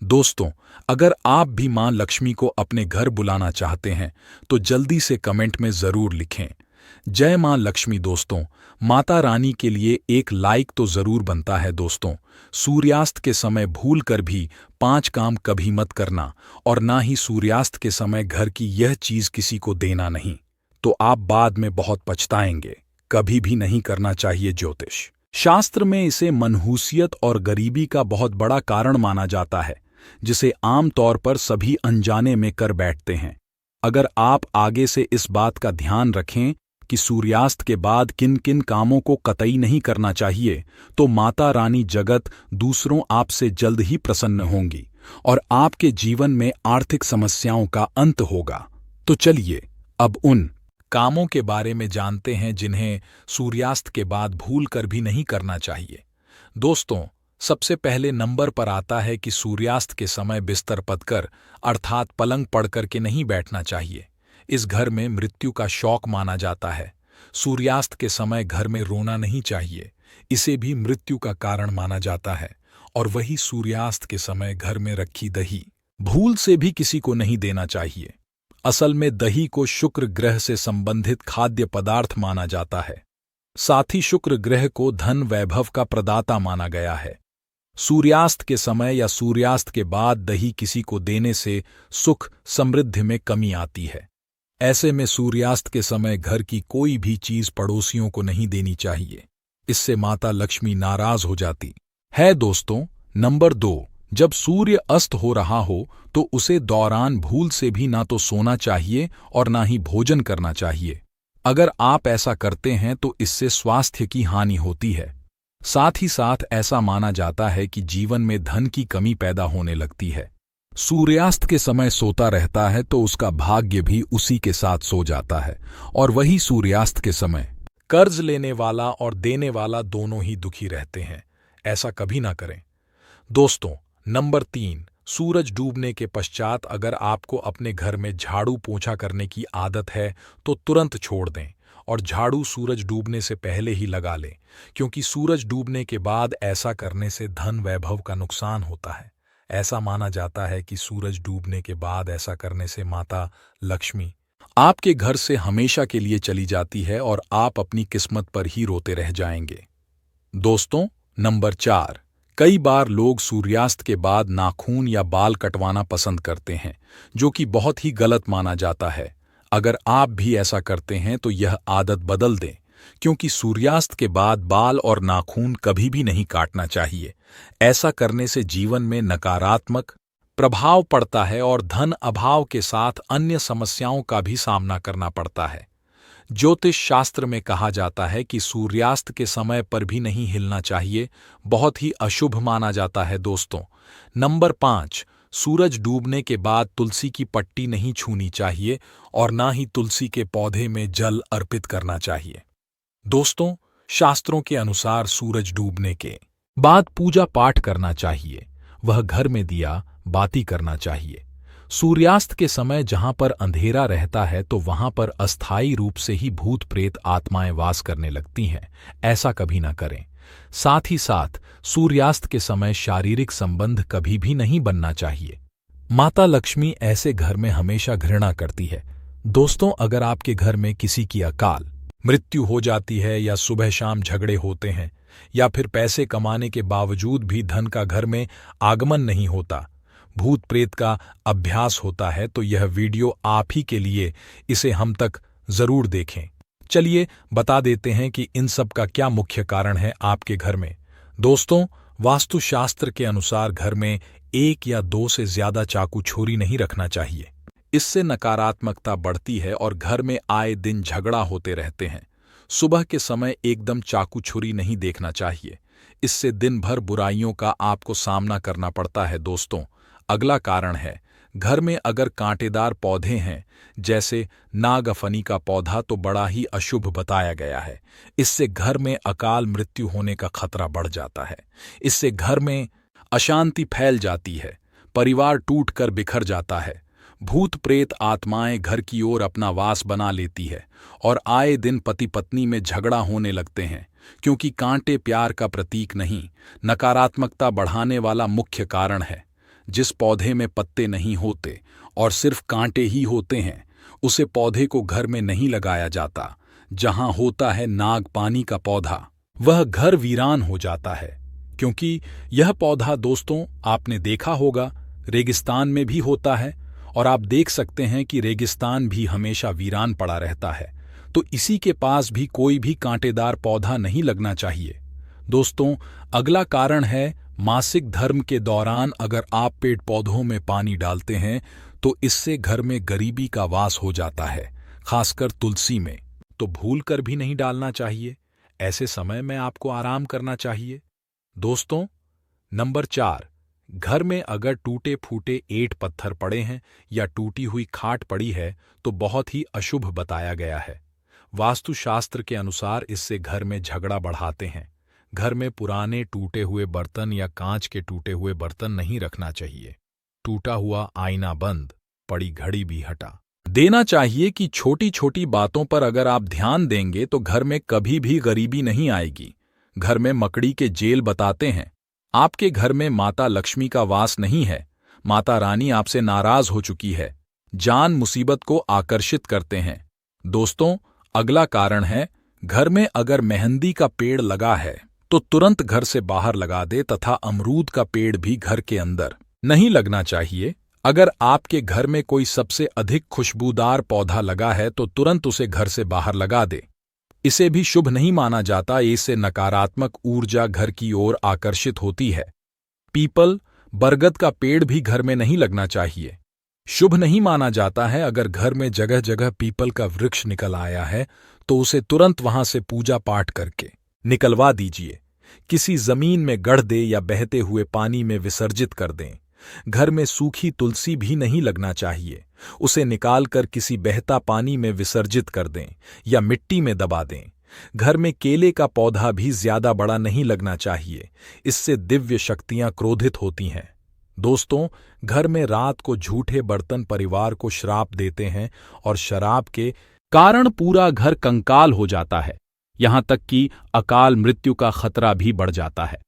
दोस्तों, अगर आप भी मां लक्ष्मी को अपने घर बुलाना चाहते हैं तो जल्दी से कमेंट में जरूर लिखें जय मां लक्ष्मी। दोस्तों, माता रानी के लिए एक लाइक तो जरूर बनता है। दोस्तों, सूर्यास्त के समय भूल कर भी 5 काम कभी मत करना और ना ही सूर्यास्त के समय घर की यह चीज किसी को देना नहीं, तो आप बाद में बहुत पछताएंगे। कभी भी नहीं करना चाहिए। ज्योतिष शास्त्र में इसे मनहूसियत और गरीबी का बहुत बड़ा कारण माना जाता है, जिसे आम तौर पर सभी अनजाने में कर बैठते हैं। अगर आप आगे से इस बात का ध्यान रखें कि सूर्यास्त के बाद किन किन कामों को कतई नहीं करना चाहिए, तो माता रानी जगत दूसरों आपसे जल्द ही प्रसन्न होंगी और आपके जीवन में आर्थिक समस्याओं का अंत होगा। तो चलिए अब उन कामों के बारे में जानते हैं जिन्हें सूर्यास्त के बाद भूल कर भी नहीं करना चाहिए। दोस्तों, सबसे पहले नंबर पर आता है कि सूर्यास्त के समय बिस्तर पड़कर अर्थात पलंग पड़कर के नहीं बैठना चाहिए। इस घर में मृत्यु का शौक माना जाता है। सूर्यास्त के समय घर में रोना नहीं चाहिए, इसे भी मृत्यु का कारण माना जाता है। और वही सूर्यास्त के समय घर में रखी दही भूल से भी किसी को नहीं देना चाहिए। असल में दही को शुक्र ग्रह से संबंधित खाद्य पदार्थ माना जाता है। साथ ही शुक्र ग्रह को धन वैभव का प्रदाता माना गया है। सूर्यास्त के समय या सूर्यास्त के बाद दही किसी को देने से सुख समृद्धि में कमी आती है। ऐसे में सूर्यास्त के समय घर की कोई भी चीज पड़ोसियों को नहीं देनी चाहिए, इससे माता लक्ष्मी नाराज हो जाती है। दोस्तों, नंबर 2, जब सूर्य अस्त हो रहा हो तो उसे दौरान भूल से भी ना तो सोना चाहिए और ना ही भोजन करना चाहिए। अगर आप ऐसा करते हैं तो इससे स्वास्थ्य की हानि होती है। साथ ही साथ ऐसा माना जाता है कि जीवन में धन की कमी पैदा होने लगती है। सूर्यास्त के समय सोता रहता है तो उसका भाग्य भी उसी के साथ सो जाता है, और वही सूर्यास्त के समय कर्ज लेने वाला और देने वाला दोनों ही दुखी रहते हैं। ऐसा कभी ना करें। दोस्तों, नंबर 3, सूरज डूबने के पश्चात अगर आपको अपने घर में झाड़ू पोंछा करने की आदत है तो तुरंत छोड़ दें और झाड़ू सूरज डूबने से पहले ही लगा लें, क्योंकि सूरज डूबने के बाद ऐसा करने से धन वैभव का नुकसान होता है। ऐसा माना जाता है कि सूरज डूबने के बाद ऐसा करने से माता लक्ष्मी आपके घर से हमेशा के लिए चली जाती है और आप अपनी किस्मत पर ही रोते रह जाएंगे। दोस्तों, नंबर 4, कई बार लोग सूर्यास्त के बाद नाखून या बाल कटवाना पसंद करते हैं, जो कि बहुत ही गलत माना जाता है। अगर आप भी ऐसा करते हैं तो यह आदत बदल दें, क्योंकि सूर्यास्त के बाद बाल और नाखून कभी भी नहीं काटना चाहिए। ऐसा करने से जीवन में नकारात्मक प्रभाव पड़ता है और धन अभाव के साथ अन्य समस्याओं का भी सामना करना पड़ता है। ज्योतिष शास्त्र में कहा जाता है कि सूर्यास्त के समय पर भी नहीं हिलना चाहिए, बहुत ही अशुभ माना जाता है। दोस्तों, नंबर 5, सूरज डूबने के बाद तुलसी की पट्टी नहीं छूनी चाहिए और ना ही तुलसी के पौधे में जल अर्पित करना चाहिए। दोस्तों, शास्त्रों के अनुसार सूरज डूबने के बाद पूजा पाठ करना चाहिए, वह घर में दिया बाती करना चाहिए। सूर्यास्त के समय जहां पर अंधेरा रहता है तो वहां पर अस्थायी रूप से ही भूत प्रेत आत्माएं वास करने लगती हैं। ऐसा कभी ना करें। साथ ही साथ सूर्यास्त के समय शारीरिक संबंध कभी भी नहीं बनना चाहिए। माता लक्ष्मी ऐसे घर में हमेशा घृणा करती है। दोस्तों, अगर आपके घर में किसी की अकाल मृत्यु हो जाती है या सुबह शाम झगड़े होते हैं या फिर पैसे कमाने के बावजूद भी धन का घर में आगमन नहीं होता, भूत प्रेत का अभ्यास होता है, तो यह वीडियो आप ही के लिए, इसे हम तक जरूर देखें। चलिए बता देते हैं कि इन सब का क्या मुख्य कारण है आपके घर में। दोस्तों, वास्तुशास्त्र के अनुसार घर में 1 या 2 से ज्यादा चाकू छुरी नहीं रखना चाहिए। इससे नकारात्मकता बढ़ती है और घर में आए दिन झगड़ा होते रहते हैं। सुबह के समय एकदम चाकू छुरी नहीं देखना चाहिए, इससे दिन भर बुराइयों का आपको सामना करना पड़ता है। दोस्तों, अगला कारण है, घर में अगर कांटेदार पौधे हैं जैसे नागफनी का पौधा तो बड़ा ही अशुभ बताया गया है। इससे घर में अकाल मृत्यु होने का खतरा बढ़ जाता है। इससे घर में अशांति फैल जाती है, परिवार टूटकर बिखर जाता है, भूत प्रेत आत्माएं घर की ओर अपना वास बना लेती है और आए दिन पति पत्नी में झगड़ा होने लगते हैं, क्योंकि कांटे प्यार का प्रतीक नहीं, नकारात्मकता बढ़ाने वाला मुख्य कारण है। जिस पौधे में पत्ते नहीं होते और सिर्फ कांटे ही होते हैं, उसे पौधे को घर में नहीं लगाया जाता। जहां होता है नाग पानी का पौधा, वह घर वीरान हो जाता है, क्योंकि यह पौधा दोस्तों आपने देखा होगा रेगिस्तान में भी होता है, और आप देख सकते हैं कि रेगिस्तान भी हमेशा वीरान पड़ा रहता है। तो इसी के पास भी कोई भी कांटेदार पौधा नहीं लगना चाहिए। दोस्तों, अगला कारण है मासिक धर्म के दौरान अगर आप पेड़ पौधों में पानी डालते हैं तो इससे घर में गरीबी का वास हो जाता है, खासकर तुलसी में। तो भूल कर भी नहीं डालना चाहिए। ऐसे समय में आपको आराम करना चाहिए। दोस्तों, नंबर 4, घर में अगर टूटे फूटे ईंट पत्थर पड़े हैं या टूटी हुई खाट पड़ी है तो बहुत ही अशुभ बताया गया है। वास्तुशास्त्र के अनुसार इससे घर में झगड़ा बढ़ाते हैं। घर में पुराने टूटे हुए बर्तन या कांच के टूटे हुए बर्तन नहीं रखना चाहिए। टूटा हुआ आईना बंद, पड़ी घड़ी भी हटा देना चाहिए कि छोटी छोटी बातों पर अगर आप ध्यान देंगे तो घर में कभी भी गरीबी नहीं आएगी। घर में मकड़ी के जेल बताते हैं। आपके घर में माता लक्ष्मी का वास नहीं है। माता रानी आपसे नाराज हो चुकी है। जान मुसीबत को आकर्षित करते हैं। दोस्तों, अगला कारण है घर में अगर मेहंदी का पेड़ लगा है तो तुरंत घर से बाहर लगा दे, तथा अमरूद का पेड़ भी घर के अंदर नहीं लगना चाहिए। अगर आपके घर में कोई सबसे अधिक खुशबूदार पौधा लगा है तो तुरंत उसे घर से बाहर लगा दे। इसे भी शुभ नहीं माना जाता। इससे नकारात्मक ऊर्जा घर की ओर आकर्षित होती है। पीपल, बरगद का पेड़ भी घर में नहीं लगना चाहिए। शुभ नहीं माना जाता है। अगर घर में जगह जगह पीपल का वृक्ष निकल आया है तो उसे तुरंत वहां से पूजा पाठ करके निकलवा दीजिए। किसी जमीन में गड़ दे या बहते हुए पानी में विसर्जित कर दें। घर में सूखी तुलसी भी नहीं लगना चाहिए। उसे निकालकर किसी बहता पानी में विसर्जित कर दें या मिट्टी में दबा दें। घर में केले का पौधा भी ज्यादा बड़ा नहीं लगना चाहिए। इससे दिव्य शक्तियां क्रोधित होती हैं। दोस्तों, घर में रात को झूठे बर्तन परिवार को श्राप देते हैं और शराब के कारण पूरा घर कंकाल हो जाता है। यहां तक कि अकाल मृत्यु का खतरा भी बढ़ जाता है।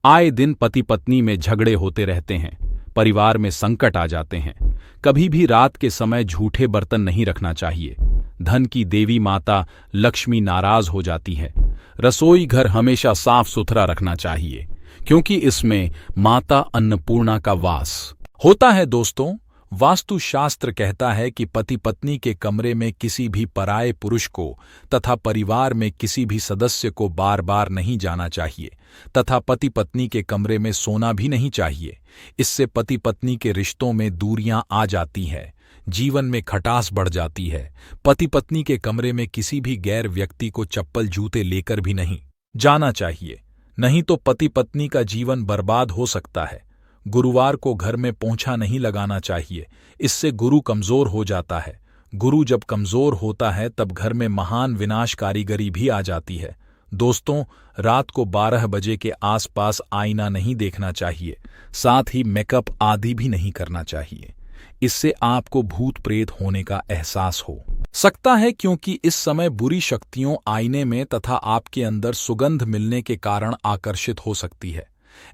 आए दिन पति पत्नी में झगड़े होते रहते हैं। परिवार में संकट आ जाते हैं। कभी भी रात के समय झूठे बर्तन नहीं रखना चाहिए। धन की देवी माता लक्ष्मी नाराज हो जाती है। रसोई घर हमेशा साफ सुथरा रखना चाहिए, क्योंकि इसमें माता अन्नपूर्णा का वास होता है। दोस्तों, वास्तुशास्त्र कहता है कि पति पत्नी के कमरे में किसी भी पराये पुरुष को तथा परिवार में किसी भी सदस्य को बार बार नहीं जाना चाहिए, तथा पति पत्नी के कमरे में सोना भी नहीं चाहिए। इससे पति पत्नी के रिश्तों में दूरियां आ जाती हैं, जीवन में खटास बढ़ जाती है। पति पत्नी के कमरे में किसी भी गैर व्यक्ति को चप्पल जूते लेकर भी नहीं जाना चाहिए, नहीं तो पति पत्नी का जीवन बर्बाद हो सकता है। गुरुवार को घर में पोंछा नहीं लगाना चाहिए। इससे गुरु कमजोर हो जाता है। गुरु जब कमजोर होता है तब घर में महान विनाश कारीगरी भी आ जाती है। दोस्तों, रात को 12 बजे के आसपास आईना नहीं देखना चाहिए। साथ ही मेकअप आदि भी नहीं करना चाहिए। इससे आपको भूत प्रेत होने का एहसास हो सकता है, क्योंकि इस समय बुरी शक्तियों आईने में तथा आपके अंदर सुगंध मिलने के कारण आकर्षित हो सकती है।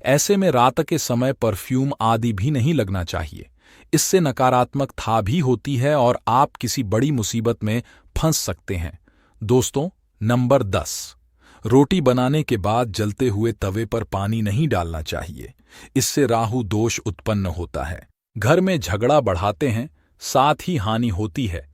ऐसे में रात के समय परफ्यूम आदि भी नहीं लगना चाहिए। इससे नकारात्मक था भी होती है और आप किसी बड़ी मुसीबत में फंस सकते हैं। दोस्तों, नंबर 10, रोटी बनाने के बाद जलते हुए तवे पर पानी नहीं डालना चाहिए। इससे राहु दोष उत्पन्न होता है। घर में झगड़ा बढ़ाते हैं, साथ ही हानि होती है।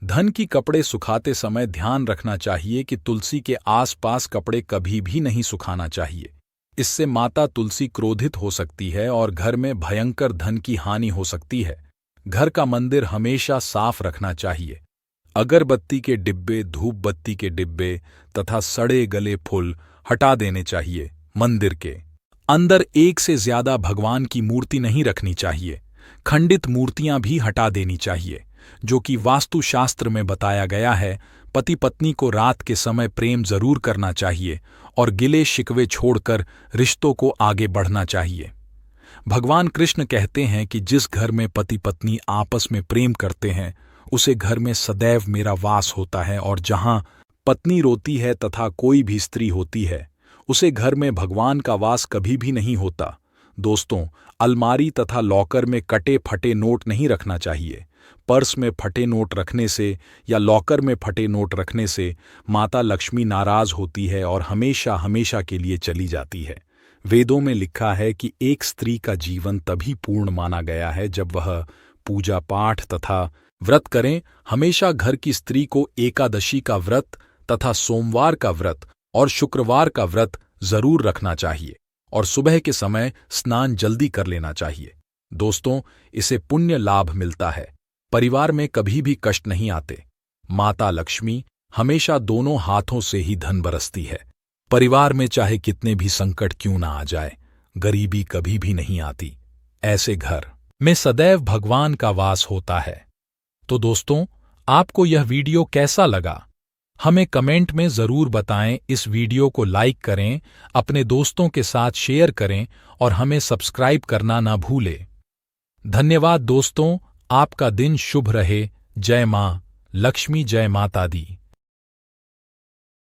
धन की कपड़े सुखाते समय ध्यान रखना चाहिए कि तुलसी के आसपास कपड़े कभी भी नहीं सुखाना चाहिए। इससे माता तुलसी क्रोधित हो सकती है और घर में भयंकर धन की हानि हो सकती है। घर का मंदिर हमेशा साफ रखना चाहिए। अगरबत्ती के डिब्बे, धूप बत्ती के डिब्बे तथा सड़े गले फूल हटा देने चाहिए। मंदिर के अंदर एक से ज्यादा भगवान की मूर्ति नहीं रखनी चाहिए। खंडित मूर्तियां भी हटा देनी चाहिए, जो कि वास्तुशास्त्र में बताया गया है। पति पत्नी को रात के समय प्रेम जरूर करना चाहिए और गिले शिकवे छोड़कर रिश्तों को आगे बढ़ना चाहिए। भगवान कृष्ण कहते हैं कि जिस घर में पति पत्नी आपस में प्रेम करते हैं उसे घर में सदैव मेरा वास होता है, और जहां पत्नी रोती है तथा कोई भी स्त्री होती है उसे घर में भगवान का वास कभी भी नहीं होता। दोस्तों, अलमारी तथा लॉकर में कटे फटे नोट नहीं रखना चाहिए। पर्स में फटे नोट रखने से या लॉकर में फटे नोट रखने से माता लक्ष्मी नाराज होती है और हमेशा हमेशा के लिए चली जाती है। वेदों में लिखा है कि एक स्त्री का जीवन तभी पूर्ण माना गया है जब वह पूजा पाठ तथा व्रत करें। हमेशा घर की स्त्री को एकादशी का व्रत तथा सोमवार का व्रत और शुक्रवार का व्रत जरूर रखना चाहिए और सुबह के समय स्नान जल्दी कर लेना चाहिए। दोस्तों, इसे पुण्य लाभ मिलता है, परिवार में कभी भी कष्ट नहीं आते। माता लक्ष्मी हमेशा दोनों हाथों से ही धन बरसती है। परिवार में चाहे कितने भी संकट क्यों ना आ जाए, गरीबी कभी भी नहीं आती। ऐसे घर में सदैव भगवान का वास होता है। तो दोस्तों, आपको यह वीडियो कैसा लगा? हमें कमेंट में जरूर बताएं। इस वीडियो को लाइक करें, अपने दोस्तों के साथ शेयर करें और हमें सब्सक्राइब करना ना भूलें। धन्यवाद दोस्तों, आपका दिन शुभ रहे। जय मां लक्ष्मी, जय माता दी।